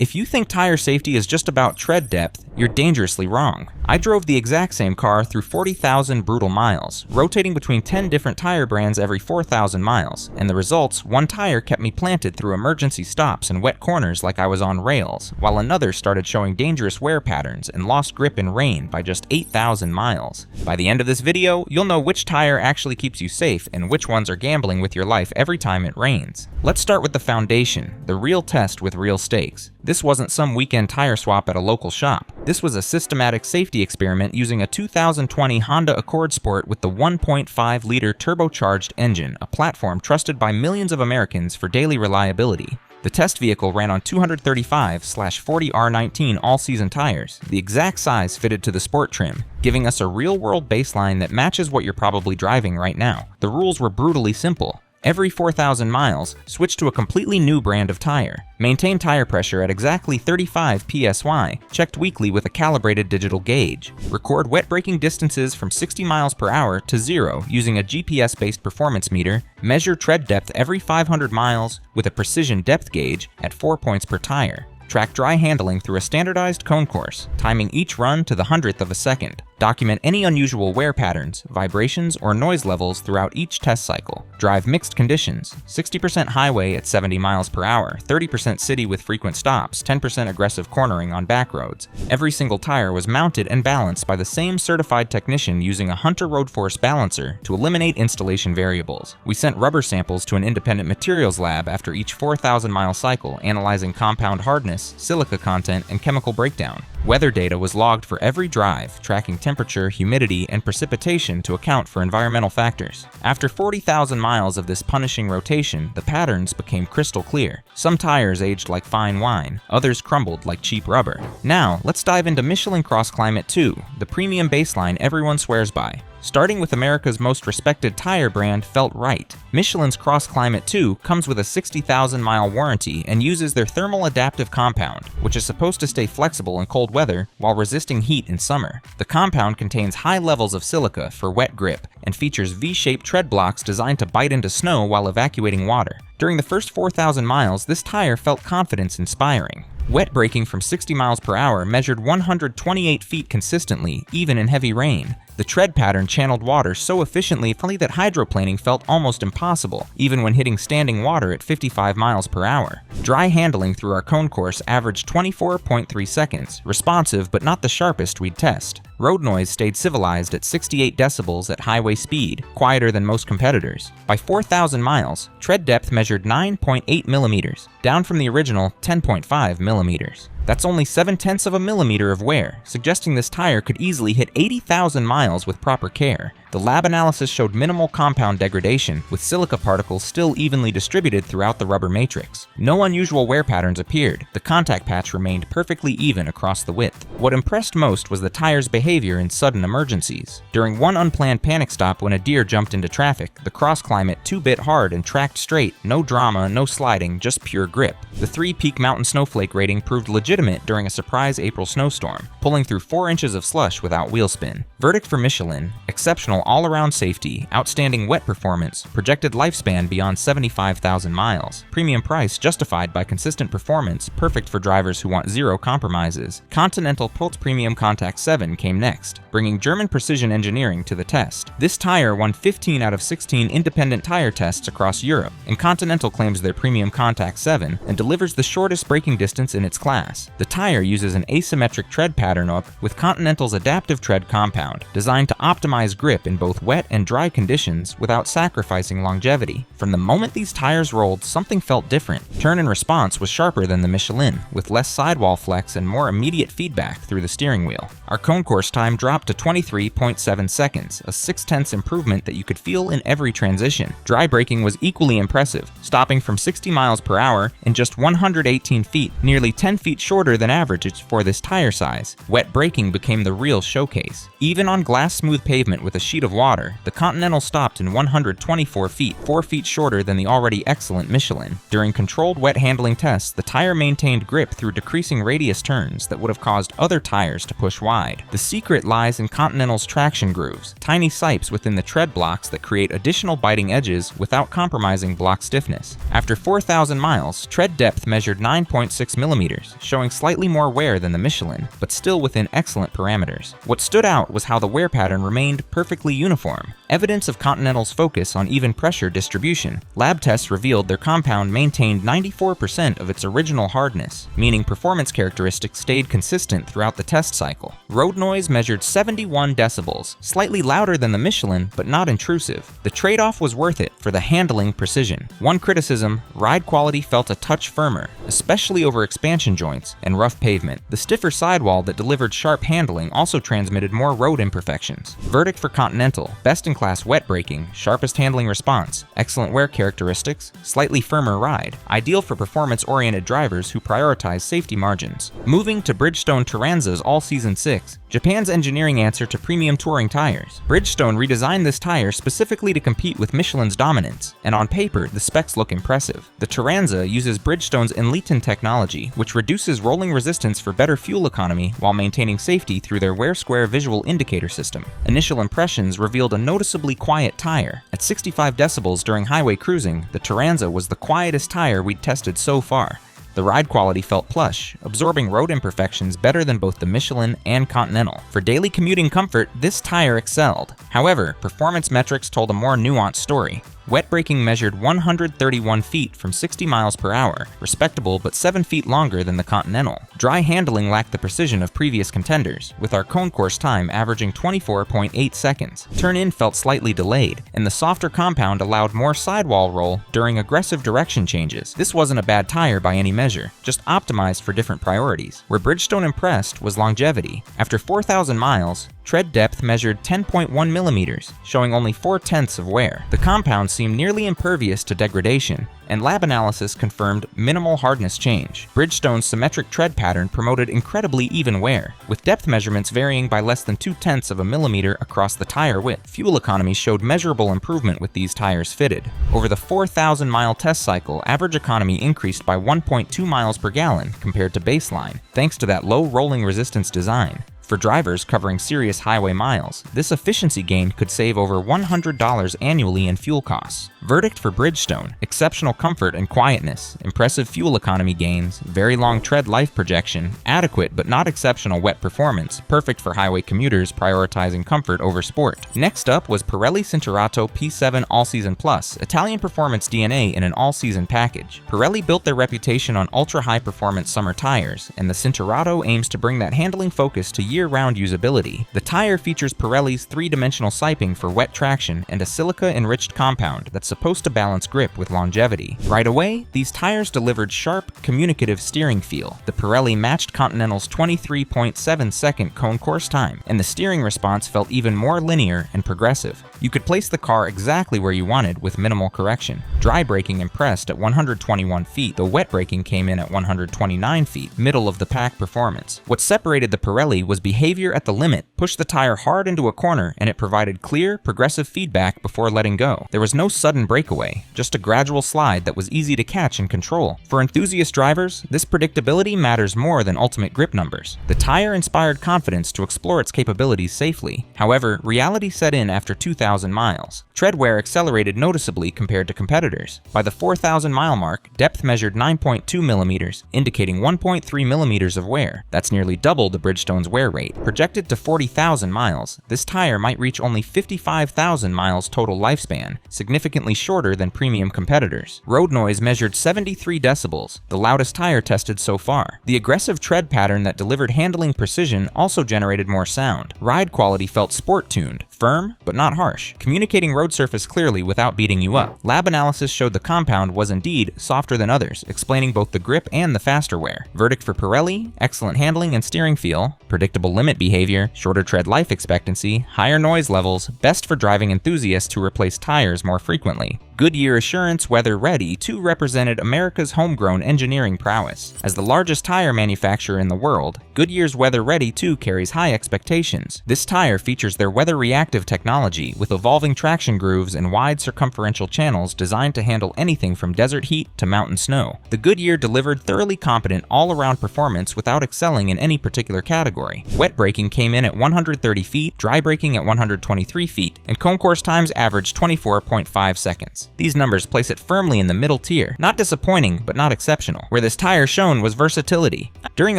If you think tire safety is just about tread depth, you're dangerously wrong. I drove the exact same car through 40,000 brutal miles, rotating between 10 different tire brands every 4,000 miles, and the results, one tire kept me planted through emergency stops and wet corners like I was on rails, while another started showing dangerous wear patterns and lost grip in rain by just 8,000 miles. By the end of this video, you'll know which tire actually keeps you safe and which ones are gambling with your life every time it rains. Let's start with the foundation, the real test with real stakes. This wasn't some weekend tire swap at a local shop. This was a systematic safety experiment using a 2020 Honda Accord Sport with the 1.5-liter turbocharged engine, a platform trusted by millions of Americans for daily reliability. The test vehicle ran on 235/40R19 all-season tires, the exact size fitted to the sport trim, giving us a real-world baseline that matches what you're probably driving right now. The rules were brutally simple. Every 4,000 miles, switch to a completely new brand of tire. Maintain tire pressure at exactly 35 psi, checked weekly with a calibrated digital gauge. Record wet braking distances from 60 miles per hour to 0 using a GPS-based performance meter. Measure tread depth every 500 miles with a precision depth gauge at 4 points per tire. Track dry handling through a standardized cone course, timing each run to the 100th of a second. Document any unusual wear patterns, vibrations, or noise levels throughout each test cycle. Drive mixed conditions, 60% highway at 70 miles per hour, 30% city with frequent stops, 10% aggressive cornering on back roads. Every single tire was mounted and balanced by the same certified technician using a Hunter Road Force balancer to eliminate installation variables. We sent rubber samples to an independent materials lab after each 4,000-mile cycle, analyzing compound hardness, silica content, and chemical breakdown. Weather data was logged for every drive, tracking temperature, humidity, and precipitation to account for environmental factors. After 40,000 miles of this punishing rotation, the patterns became crystal clear. Some tires aged like fine wine, others crumbled like cheap rubber. Now, let's dive into Michelin Cross Climate 2, the premium baseline everyone swears by. Starting with America's most respected tire brand felt right. Michelin's Cross Climate 2 comes with a 60,000-mile warranty and uses their thermal adaptive compound, which is supposed to stay flexible in cold weather while resisting heat in summer. The compound contains high levels of silica for wet grip and features V-shaped tread blocks designed to bite into snow while evacuating water. During the first 4,000 miles, this tire felt confidence-inspiring. Wet braking from 60 miles per hour measured 128 feet consistently, even in heavy rain. The tread pattern channeled water so efficiently that hydroplaning felt almost impossible, even when hitting standing water at 55 miles per hour. Dry handling through our cone course averaged 24.3 seconds, responsive but not the sharpest we'd test. Road noise stayed civilized at 68 decibels at highway speed, quieter than most competitors. By 4,000 miles, tread depth measured 9.8 millimeters, down from the original 10.5 millimeters. That's only 0.7 of a millimeter of wear, suggesting this tire could easily hit 80,000 miles with proper care. The lab analysis showed minimal compound degradation, with silica particles still evenly distributed throughout the rubber matrix. No unusual wear patterns appeared. The contact patch remained perfectly even across the width. What impressed most was the tire's behavior in sudden emergencies. During one unplanned panic stop when a deer jumped into traffic, the Cross Climate 2 bit hard and tracked straight, no drama, no sliding, just pure grip. The 3-peak mountain snowflake rating proved legitimate during a surprise April snowstorm, pulling through 4 inches of slush without wheel spin. Verdict for Michelin: exceptional all-around safety, outstanding wet performance, projected lifespan beyond 75,000 miles, premium price justified by consistent performance, perfect for drivers who want zero compromises. Continental Pulse Premium Contact 7 came next, bringing German precision engineering to the test. This tire won 15 out of 16 independent tire tests across Europe, and Continental claims their Premium Contact 7 and delivers the shortest braking distance in its class. The tire uses an asymmetric tread pattern with Continental's adaptive tread compound, designed to optimize grip in both wet and dry conditions without sacrificing longevity. From the moment these tires rolled, something felt different. Turn and response was sharper than the Michelin, with less sidewall flex and more immediate feedback through the steering wheel. Our cone course time dropped to 23.7 seconds, a 0.6 improvement that you could feel in every transition. Dry braking was equally impressive, stopping from 60 miles per hour in just 118 feet, nearly 10 feet short shorter than average for this tire size, wet braking became the real showcase. Even on glass-smooth pavement with a sheet of water, the Continental stopped in 124 feet, 4 feet shorter than the already excellent Michelin. During controlled wet handling tests, the tire maintained grip through decreasing radius turns that would have caused other tires to push wide. The secret lies in Continental's traction grooves, tiny sipes within the tread blocks that create additional biting edges without compromising block stiffness. After 4,000 miles, tread depth measured 9.6 millimeters, showing slightly more wear than the Michelin, but still within excellent parameters. What stood out was how the wear pattern remained perfectly uniform, evidence of Continental's focus on even pressure distribution. Lab tests revealed their compound maintained 94% of its original hardness, meaning performance characteristics stayed consistent throughout the test cycle. Road noise measured 71 decibels, slightly louder than the Michelin, but not intrusive. The trade-off was worth it for the handling precision. One criticism, ride quality felt a touch firmer, especially over expansion joints and rough pavement. The stiffer sidewall that delivered sharp handling also transmitted more road imperfections. Verdict for Continental: best-in-class wet braking, sharpest handling response, excellent wear characteristics, slightly firmer ride, ideal for performance-oriented drivers who prioritize safety margins. Moving to Bridgestone Turanza's All-Season 6, Japan's engineering answer to premium touring tires. Bridgestone redesigned this tire specifically to compete with Michelin's dominance, and on paper, the specs look impressive. The Turanza uses Bridgestone's Enliton technology, which reduces rolling resistance for better fuel economy while maintaining safety through their Wear Square visual indicator system. Initial impressions revealed a noticeably quiet tire. At 65 decibels during highway cruising, the Turanza was the quietest tire we'd tested so far. The ride quality felt plush, absorbing road imperfections better than both the Michelin and Continental. For daily commuting comfort, this tire excelled. However, performance metrics told a more nuanced story. Wet braking measured 131 feet from 60 miles per hour, respectable but 7 feet longer than the Continental. Dry handling lacked the precision of previous contenders, with our cone course time averaging 24.8 seconds. Turn-in felt slightly delayed, and the softer compound allowed more sidewall roll during aggressive direction changes. This wasn't a bad tire by any measure, just optimized for different priorities. Where Bridgestone impressed was longevity. After 4,000 miles, tread depth measured 10.1 millimeters, showing only 4/10 of wear. The compound seemed nearly impervious to degradation, and lab analysis confirmed minimal hardness change. Bridgestone's symmetric tread pattern promoted incredibly even wear, with depth measurements varying by less than 0.2 of a millimeter across the tire width. Fuel economy showed measurable improvement with these tires fitted. Over the 4,000-mile test cycle, average economy increased by 1.2 miles per gallon compared to baseline, thanks to that low rolling resistance design. For drivers covering serious highway miles, this efficiency gain could save over $100 annually in fuel costs. Verdict for Bridgestone: exceptional comfort and quietness, impressive fuel economy gains, very long tread life projection, adequate but not exceptional wet performance, perfect for highway commuters prioritizing comfort over sport. Next up was Pirelli Cinturato P7 All-Season Plus, Italian performance DNA in an all-season package. Pirelli built their reputation on ultra-high performance summer tires, and the Cinturato aims to bring that handling focus to year-round usability. The tire features Pirelli's 3-dimensional siping for wet traction and a silica-enriched compound that's supposed to balance grip with longevity. Right away, these tires delivered sharp, communicative steering feel. The Pirelli matched Continental's 23.7-second cone course time, and the steering response felt even more linear and progressive. You could place the car exactly where you wanted with minimal correction. Dry braking impressed at 121 feet, though wet braking came in at 129 feet, middle of the pack performance. What separated the Pirelli was behavior at the limit. Push the tire hard into a corner, and it provided clear, progressive feedback before letting go. There was no sudden breakaway, just a gradual slide that was easy to catch and control. For enthusiast drivers, this predictability matters more than ultimate grip numbers. The tire inspired confidence to explore its capabilities safely. However, reality set in after 2,000 miles. Tread wear accelerated noticeably compared to competitors. By the 4,000-mile mark, depth measured 9.2 millimeters, indicating 1.3 millimeters of wear. That's nearly double the Bridgestone's wear rate. Projected to 40,000 miles, this tire might reach only 55,000 miles total lifespan, significantly shorter than premium competitors. Road noise measured 73 decibels, the loudest tire tested so far. The aggressive tread pattern that delivered handling precision also generated more sound. Ride quality felt sport-tuned, firm but not harsh, communicating road surface clearly without beating you up. Lab analysis showed the compound was indeed softer than others, explaining both the grip and the faster wear. Verdict for Pirelli: excellent handling and steering feel, predictable limit behavior, shorter tread life expectancy, higher noise levels, best for driving enthusiasts who replace tires more frequently. Goodyear Assurance Weather Ready 2 represented America's homegrown engineering prowess. As the largest tire manufacturer in the world, Goodyear's Weather Ready 2 carries high expectations. This tire features their weather-reactive technology with evolving traction grooves and wide circumferential channels designed to handle anything from desert heat to mountain snow. The Goodyear delivered thoroughly competent all-around performance without excelling in any particular category. Wet braking came in at 130 feet, dry braking at 123 feet, and concourse times averaged 24.5 seconds. These numbers place it firmly in the middle tier. Not disappointing, but not exceptional. Where this tire shone was versatility. During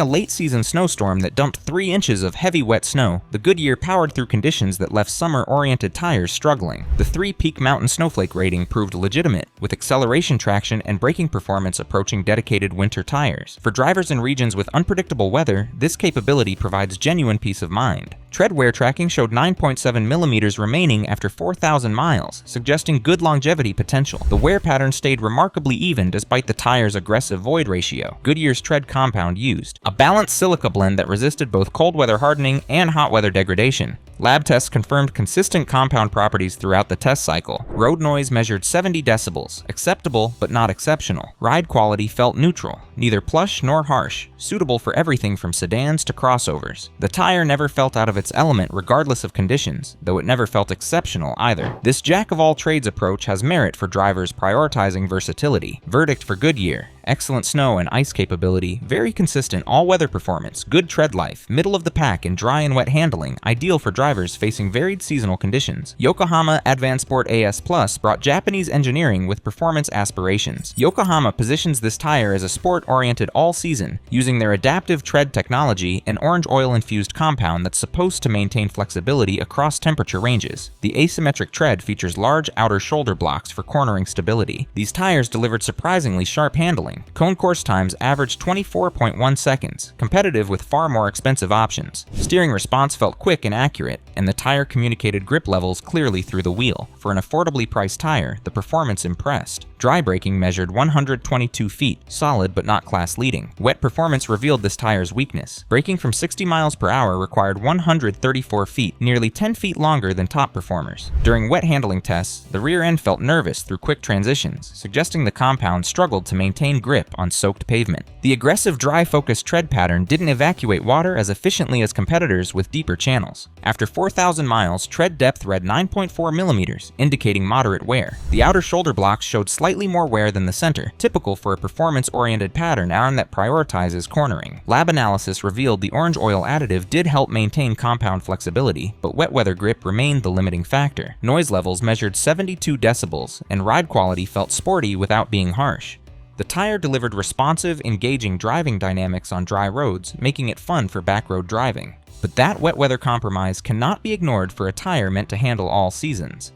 a late-season snowstorm that dumped 3 inches of heavy wet snow, the Goodyear powered through conditions that left summer-oriented tires struggling. The 3-peak mountain snowflake rating proved legitimate, with acceleration traction and braking performance approaching dedicated winter tires. For drivers in regions with unpredictable weather, this capability provides genuine peace of mind. Tread wear tracking showed 9.7 millimeters remaining after 4,000 miles, suggesting good longevity potential. The wear pattern stayed remarkably even despite the tire's aggressive void ratio. Goodyear's tread compound used a balanced silica blend that resisted both cold weather hardening and hot weather degradation. Lab tests confirmed consistent compound properties throughout the test cycle. Road noise measured 70 decibels, acceptable but not exceptional. Ride quality felt neutral, neither plush nor harsh, suitable for everything from sedans to crossovers. The tire never felt out of its element regardless of conditions, though it never felt exceptional either. This jack-of-all-trades approach has merit for drivers prioritizing versatility. Verdict for Goodyear: excellent snow and ice capability, very consistent all-weather performance, good tread life, middle of the pack in dry and wet handling, ideal for drivers facing varied seasonal conditions. Yokohama Advansport AS Plus brought Japanese engineering with performance aspirations. Yokohama positions this tire as a sport-oriented all-season, using their adaptive tread technology, an orange oil-infused compound that's supposed to maintain flexibility across temperature ranges. The asymmetric tread features large outer shoulder blocks for cornering stability. These tires delivered surprisingly sharp handling. Concourse times averaged 24.1 seconds, competitive with far more expensive options. Steering response felt quick and accurate, and the tire communicated grip levels clearly through the wheel. For an affordably priced tire, the performance impressed. Dry braking measured 122 feet, solid but not class-leading. Wet performance revealed this tire's weakness. Braking from 60 miles per hour required 134 feet, nearly 10 feet longer than top performers. During wet handling tests, the rear end felt nervous through quick transitions, suggesting the compound struggled to maintain grip on soaked pavement. The aggressive dry-focused tread pattern didn't evacuate water as efficiently as competitors with deeper channels. After 4,000 miles, tread depth read 9.4 millimeters, indicating moderate wear. The outer shoulder blocks showed slightly more wear than the center, typical for a performance-oriented pattern that prioritizes cornering. Lab analysis revealed the orange oil additive did help maintain compound flexibility, but wet weather grip remained the limiting factor. Noise levels measured 72 decibels, and ride quality felt sporty without being harsh. The tire delivered responsive, engaging driving dynamics on dry roads, making it fun for backroad driving. But that wet weather compromise cannot be ignored for a tire meant to handle all seasons.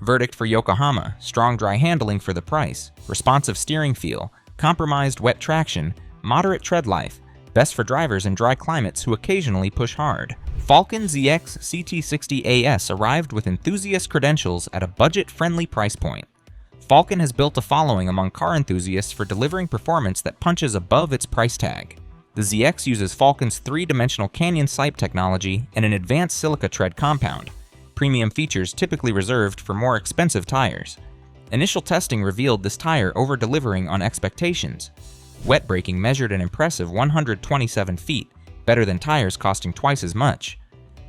Verdict for Yokohama: strong dry handling for the price, responsive steering feel, compromised wet traction, moderate tread life, best for drivers in dry climates who occasionally push hard. Falken ZX CT60 AS arrived with enthusiast credentials at a budget-friendly price point. Falken has built a following among car enthusiasts for delivering performance that punches above its price tag. The ZX uses Falken's 3-dimensional canyon sipe technology and an advanced silica tread compound, premium features typically reserved for more expensive tires. Initial testing revealed this tire over-delivering on expectations. Wet braking measured an impressive 127 feet, better than tires costing twice as much.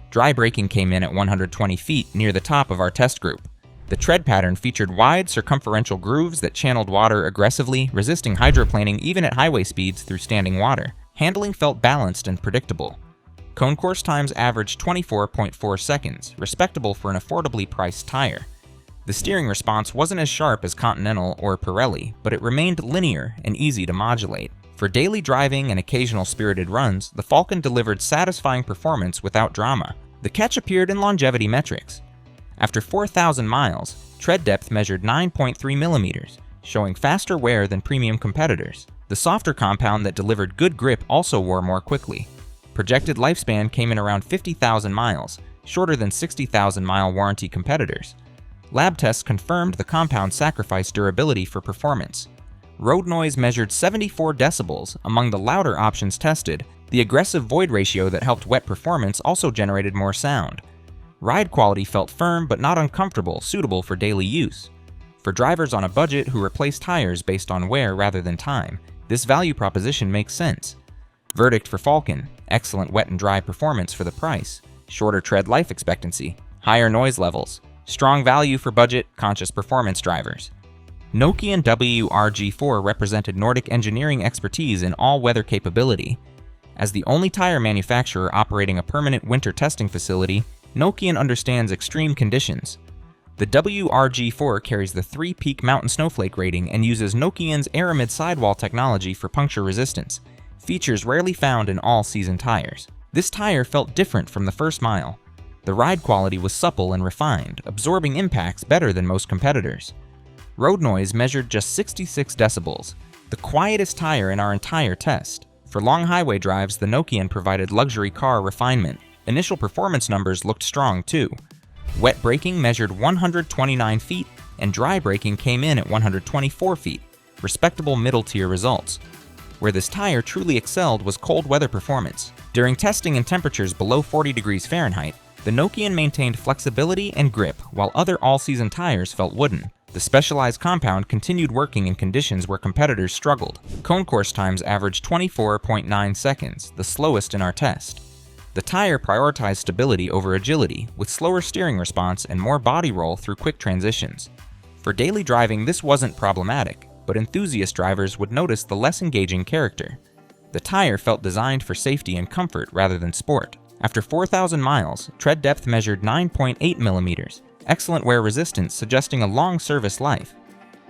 Dry braking came in at 120 feet, near the top of our test group. The tread pattern featured wide circumferential grooves that channeled water aggressively, resisting hydroplaning even at highway speeds through standing water. Handling felt balanced and predictable. Concourse times averaged 24.4 seconds, respectable for an affordably priced tire. The steering response wasn't as sharp as Continental or Pirelli, but it remained linear and easy to modulate. For daily driving and occasional spirited runs, the Falken delivered satisfying performance without drama. The catch appeared in longevity metrics. After 4,000 miles, tread depth measured 9.3 millimeters, showing faster wear than premium competitors. The softer compound that delivered good grip also wore more quickly. Projected lifespan came in around 50,000 miles, shorter than 60,000-mile warranty competitors. Lab tests confirmed the compound sacrificed durability for performance. Road noise measured 74 decibels among the louder options tested. The aggressive void ratio that helped wet performance also generated more sound. Ride quality felt firm but not uncomfortable, suitable for daily use. For drivers on a budget who replace tires based on wear rather than time, this value proposition makes sense. Verdict for Falcon: excellent wet and dry performance for the price, shorter tread life expectancy, higher noise levels, strong value for budget-conscious performance drivers. Nokian WRG4 represented Nordic engineering expertise in all-weather capability. As the only tire manufacturer operating a permanent winter testing facility, Nokian understands extreme conditions. The WRG4 carries the 3-peak mountain snowflake rating and uses Nokian's Aramid sidewall technology for puncture resistance, features rarely found in all-season tires. This tire felt different from the first mile. The ride quality was supple and refined, absorbing impacts better than most competitors. Road noise measured just 66 decibels, the quietest tire in our entire test. For long highway drives, the Nokian provided luxury car refinement. Initial performance numbers looked strong too. Wet braking measured 129 feet, and dry braking came in at 124 feet, respectable middle-tier results. Where this tire truly excelled was cold weather performance. During testing in temperatures below 40 degrees Fahrenheit, the Nokian maintained flexibility and grip while other all-season tires felt wooden. The specialized compound continued working in conditions where competitors struggled. Cone course times averaged 24.9 seconds, the slowest in our test. The tire prioritized stability over agility, with slower steering response and more body roll through quick transitions. For daily driving, this wasn't problematic, but enthusiast drivers would notice the less engaging character. The tire felt designed for safety and comfort rather than sport. After 4,000 miles, tread depth measured 9.8 millimeters, excellent wear resistance suggesting a long service life.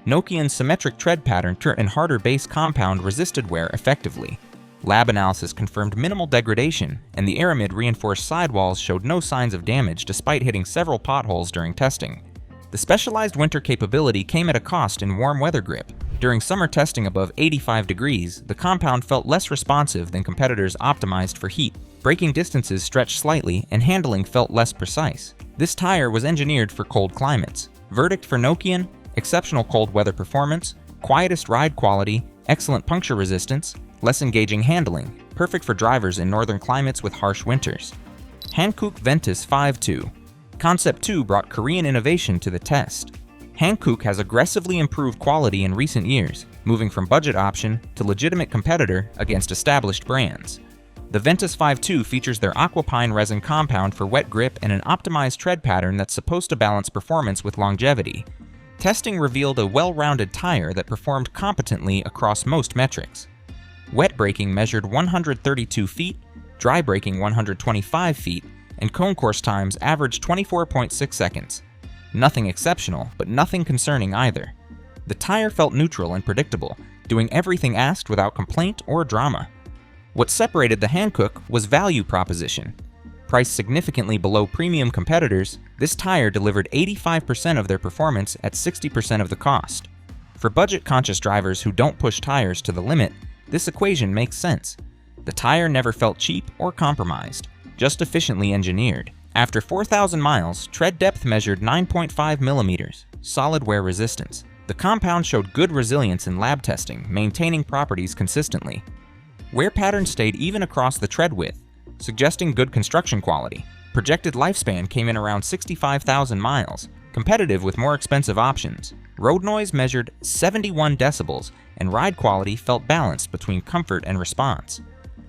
Nokian's symmetric tread pattern and harder base compound resisted wear effectively. Lab analysis confirmed minimal degradation, and the Aramid reinforced sidewalls showed no signs of damage despite hitting several potholes during testing. The specialized winter capability came at a cost in warm weather grip. During summer testing above 85 degrees, the compound felt less responsive than competitors optimized for heat. Braking distances stretched slightly, and handling felt less precise. This tire was engineered for cold climates. Verdict for Nokian: exceptional cold weather performance, quietest ride quality, excellent puncture resistance, less engaging handling, perfect for drivers in northern climates with harsh winters. Hankook Ventus 5.2. Concept 2 brought Korean innovation to the test. Hankook has aggressively improved quality in recent years, moving from budget option to legitimate competitor against established brands. The Ventus 5.2 features their aquapine resin compound for wet grip and an optimized tread pattern that's supposed to balance performance with longevity. Testing revealed a well-rounded tire that performed competently across most metrics. Wet braking measured 132 feet, dry braking 125 feet, and cone course times averaged 24.6 seconds. Nothing exceptional, but nothing concerning either. The tire felt neutral and predictable, doing everything asked without complaint or drama. What separated the Hankook was value proposition. Priced significantly below premium competitors, this tire delivered 85% of their performance at 60% of the cost. For budget-conscious drivers who don't push tires to the limit, this equation makes sense. The tire never felt cheap or compromised, just efficiently engineered. After 4,000 miles, tread depth measured 9.5 millimeters, solid wear resistance. The compound showed good resilience in lab testing, maintaining properties consistently. Wear pattern stayed even across the tread width, suggesting good construction quality. Projected lifespan came in around 65,000 miles, competitive with more expensive options. Road noise measured 71 decibels, and ride quality felt balanced between comfort and response.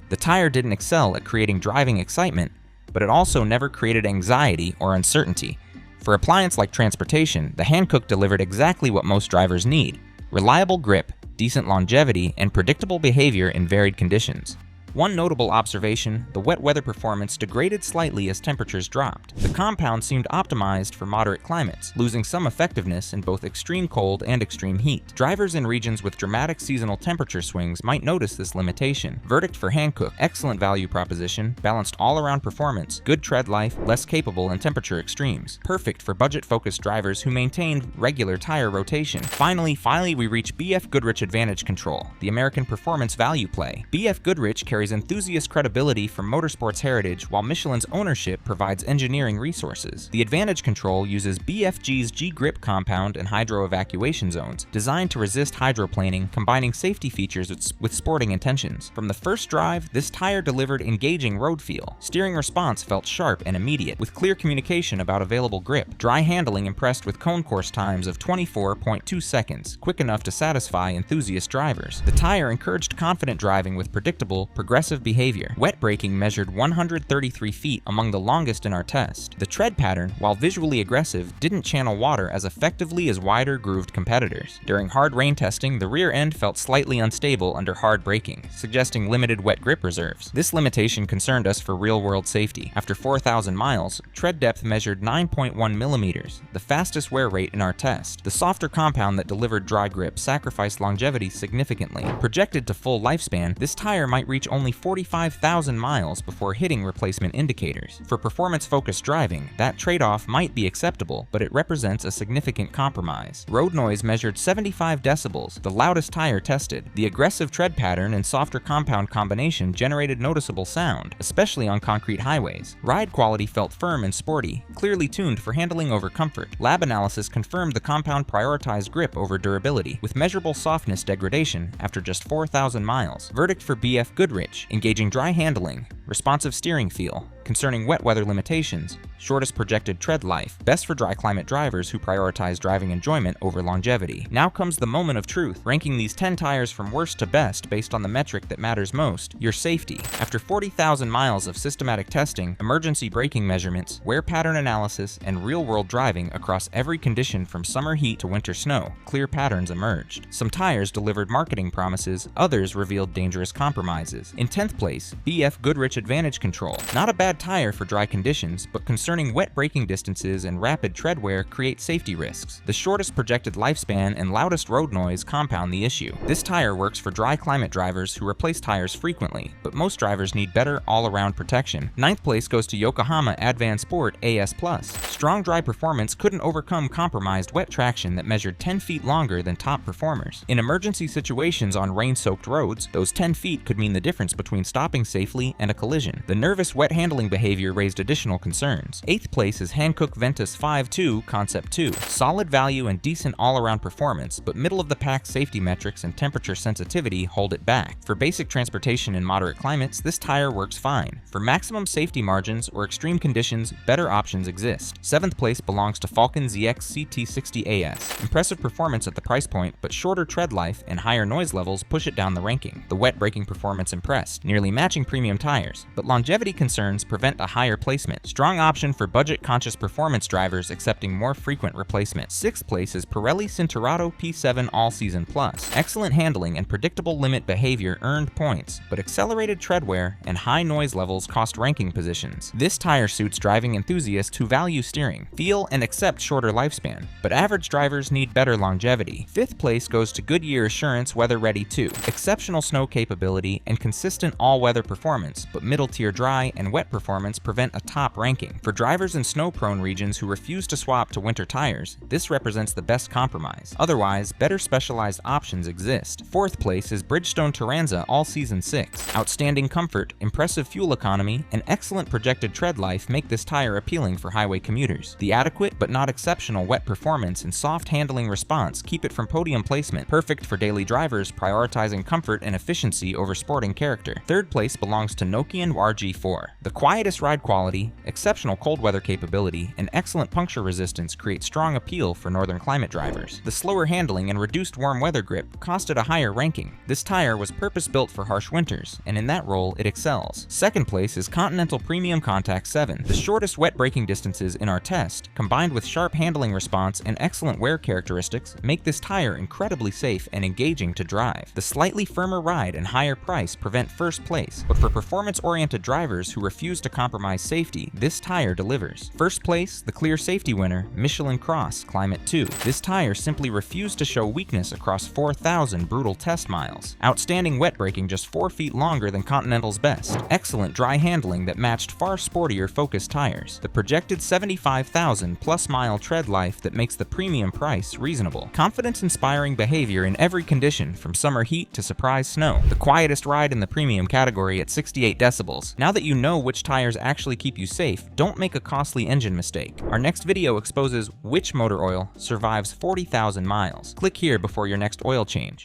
The tire didn't excel at creating driving excitement, but it also never created anxiety or uncertainty. For appliance like transportation, the Hankook delivered exactly what most drivers need: reliable grip, decent longevity, and predictable behavior in varied conditions. One notable observation: the wet weather performance degraded slightly as temperatures dropped. The compound seemed optimized for moderate climates, losing some effectiveness in both extreme cold and extreme heat. Drivers in regions with dramatic seasonal temperature swings might notice this limitation. Verdict for Hankook: excellent value proposition, balanced all-around performance, good tread life, less capable in temperature extremes. Perfect for budget-focused drivers who maintained regular tire rotation. Finally, we reach BF Goodrich Advantage Control, the American performance value play. BF Goodrich carries carries enthusiast credibility from motorsports heritage, while Michelin's ownership provides engineering resources. The Advantage Control uses BFG's G-Grip compound and hydro evacuation zones, designed to resist hydroplaning, combining safety features with sporting intentions. From the first drive, this tire delivered engaging road feel. Steering response felt sharp and immediate, with clear communication about available grip. Dry handling impressed with cone course times of 24.2 seconds, quick enough to satisfy enthusiast drivers. The tire encouraged confident driving with predictable, progressive behavior. Wet braking measured 133 feet, among the longest in our test. The tread pattern, while visually aggressive, didn't channel water as effectively as wider grooved competitors. During hard rain testing, the rear end felt slightly unstable under hard braking, suggesting limited wet grip reserves. This limitation concerned us for real-world safety. After 4,000 miles, tread depth measured 9.1 millimeters, the fastest wear rate in our test. The softer compound that delivered dry grip sacrificed longevity significantly. Projected to full lifespan, this tire might reach only 45,000 miles before hitting replacement indicators. For performance-focused driving, that trade-off might be acceptable, but it represents a significant compromise. Road noise measured 75 decibels, the loudest tire tested. The aggressive tread pattern and softer compound combination generated noticeable sound, especially on concrete highways. Ride quality felt firm and sporty, clearly tuned for handling over comfort. Lab analysis confirmed the compound prioritized grip over durability, with measurable softness degradation after just 4,000 miles. Verdict for BF Goodrich: engaging dry handling, responsive steering feel, concerning wet weather limitations, shortest projected tread life, best for dry climate drivers who prioritize driving enjoyment over longevity. Now comes the moment of truth, ranking these 10 tires from worst to best based on the metric that matters most, your safety. After 40,000 miles of systematic testing, emergency braking measurements, wear pattern analysis, and real-world driving across every condition from summer heat to winter snow, clear patterns emerged. Some tires delivered marketing promises, others revealed dangerous compromises. In 10th place, BF Goodrich Advantage Control. Not a bad tire for dry conditions, but concerning wet braking distances and rapid tread wear create safety risks. The shortest projected lifespan and loudest road noise compound the issue. This tire works for dry climate drivers who replace tires frequently, but most drivers need better all-around protection. 9th place goes to Yokohama Advan Sport AS+. Strong dry performance couldn't overcome compromised wet traction that measured 10 feet longer than top performers. In emergency situations on rain-soaked roads, those 10 feet could mean the difference between stopping safely and a collision. The nervous wet handling behavior raised additional concerns. 8th place is Hankook Ventus 5.2 Concept 2. Solid value and decent all-around performance, but middle-of-the-pack safety metrics and temperature sensitivity hold it back. For basic transportation in moderate climates, this tire works fine. For maximum safety margins or extreme conditions, better options exist. 7th place belongs to Falcon ZX CT60 AS. Impressive performance at the price point, but shorter tread life and higher noise levels push it down the ranking. The wet braking performance impressed, nearly matching premium tires, but longevity concerns prevent a higher placement. Strong option for budget-conscious performance drivers accepting more frequent replacement. 6th place is Pirelli Cinturato P7 All-Season Plus. Excellent handling and predictable limit behavior earned points, but accelerated tread wear and high noise levels cost ranking positions. This tire suits driving enthusiasts who value steering, feel, and accept shorter lifespan, but average drivers need better longevity. 5th place goes to Goodyear Assurance Weather Ready 2. Exceptional snow capability and consistent all-weather performance, but middle-tier dry and wet performance prevent a top ranking. For drivers in snow-prone regions who refuse to swap to winter tires, this represents the best compromise. Otherwise, better specialized options exist. 4th place is Bridgestone Turanza All-Season 6. Outstanding comfort, impressive fuel economy, and excellent projected tread life make this tire appealing for highway commuters. The adequate but not exceptional wet performance and soft handling response keep it from podium placement, perfect for daily drivers prioritizing comfort and efficiency over sporting character. 3rd place belongs to Nokian RG4. The quietest ride quality, exceptional cold weather capability, and excellent puncture resistance create strong appeal for northern climate drivers. The slower handling and reduced warm weather grip cost it a higher ranking. This tire was purpose-built for harsh winters, and in that role it excels. 2nd place is Continental Premium Contact 7. The shortest wet braking distances in our test, combined with sharp handling response and excellent wear characteristics, make this tire incredibly safe and engaging to drive. The slightly firmer ride and higher price prevent first place, but for performance race-oriented drivers who refuse to compromise safety, this tire delivers. First place, the clear safety winner, Michelin Cross Climate 2. This tire simply refused to show weakness across 4,000 brutal test miles. Outstanding wet braking just 4 feet longer than Continental's best. Excellent dry handling that matched far sportier Focus tires. The projected 75,000 plus mile tread life that makes the premium price reasonable. Confidence-inspiring behavior in every condition, from summer heat to surprise snow. The quietest ride in the premium category at 68 decibels. Now that you know which tires actually keep you safe, don't make a costly engine mistake. Our next video exposes which motor oil survives 40,000 miles. Click here before your next oil change.